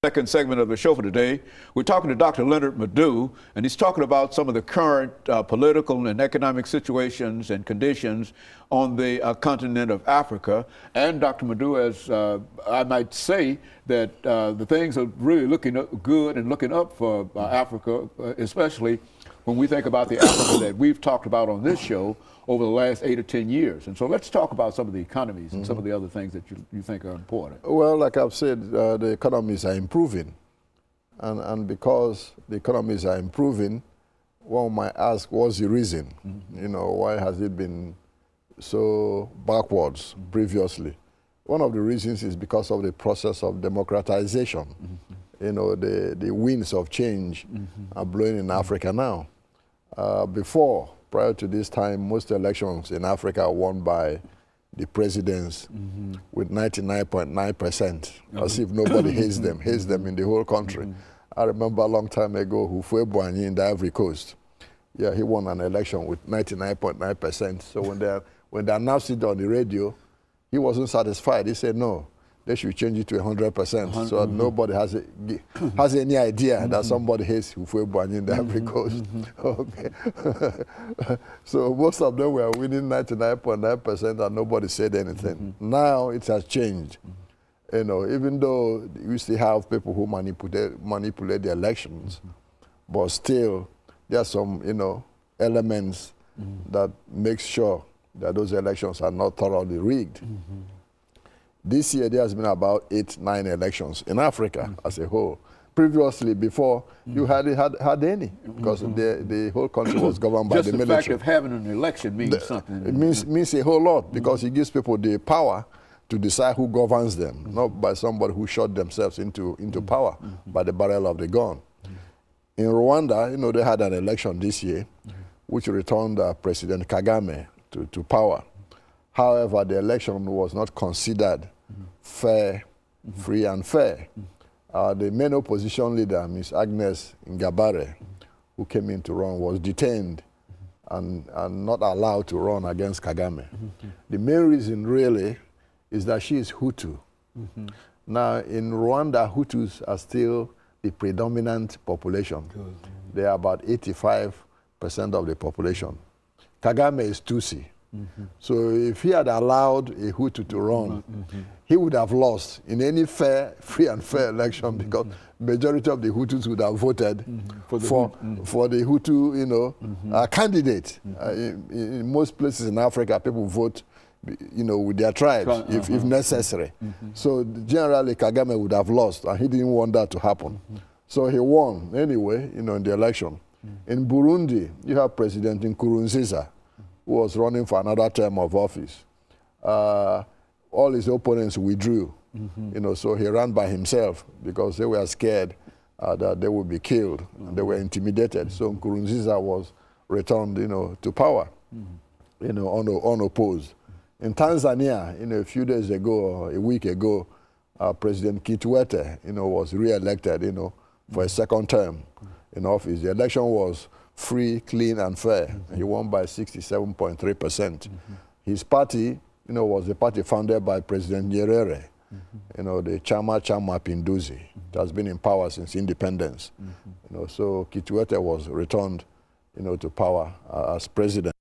Second segment of the show for today. We're talking to Dr. LMadu, and he's talking about some of the current political and economic situations and conditions on the continent of Africa. And Dr. LMadu, as I might say, that the things are really looking good and looking up for Africa, especially when we think about the Africa that we've talked about on this show over the last 8 or 10 years. And so let's talk about some of the economies and some of the other things that you think are important. Well, like I've said, the economies are improving. And because the economies are improving, one might ask, what's the reason? You know, why has it been so backwards previously? One of the reasons is because of the process of democratization. You know, the winds of change are blowing in Africa now. Prior to this time, most elections in Africa are won by the presidents with 99.9%, as if nobody hates them in the whole country. I remember a long time ago, Houphouët-Boigny in the Ivory Coast. Yeah, he won an election with 99.9%. So when they announced it on the radio, he wasn't satisfied. He said, no, they should change it to 100%, so that nobody has any idea that somebody hates Houphouët-Boigny in the Ivory Coast. Okay. So most of them were winning 99.9% and nobody said anything. Now it has changed. You know, even though we still have people who manipulate the elections, but still there are some, you know, elements that make sure that those elections are not thoroughly rigged. This year, there has been about 8, 9 elections in Africa as a whole. Previously, before, you hardly had any, because the whole country was governed by the military. Just the fact of having an election means something. It means a whole lot, because it gives people the power to decide who governs them, not by somebody who shot themselves into power by the barrel of the gun. In Rwanda, you know, they had an election this year, which returned President Kagame to power. However, the election was not considered fair, free and fair. The main opposition leader, Ms. Agnes Ngabare, who came in to run, was detained and not allowed to run against Kagame. The main reason really is that she is Hutu. Now, in Rwanda, Hutus are still the predominant population. They are about 85% of the population. Kagame is Tutsi. So if he had allowed a Hutu to run, he would have lost in any fair, free and fair election, because majority of the Hutus would have voted for the Hutu, you know, candidate. In most places in Africa, people vote, you know, with their tribes, if necessary. So generally, Kagame would have lost, and he didn't want that to happen. So he won anyway, you know, in the election. In Burundi, you have President Nkurunziza, who was running for another term of office. All his opponents withdrew, you know, so he ran by himself because they were scared that they would be killed, and they were intimidated. So Nkurunziza was returned, you know, to power, you know, unopposed. In Tanzania, you know, a few days ago, or a week ago, President Kikwete, you know, was re-elected, you know, for a second term in office. The election was free, clean, and fair. He won by 67.3%. His party, you know, was a party founded by President Nyerere, you know, the Chama Pinduzi. It has been in power since independence. You know, so Kikwete was returned, you know, to power as president.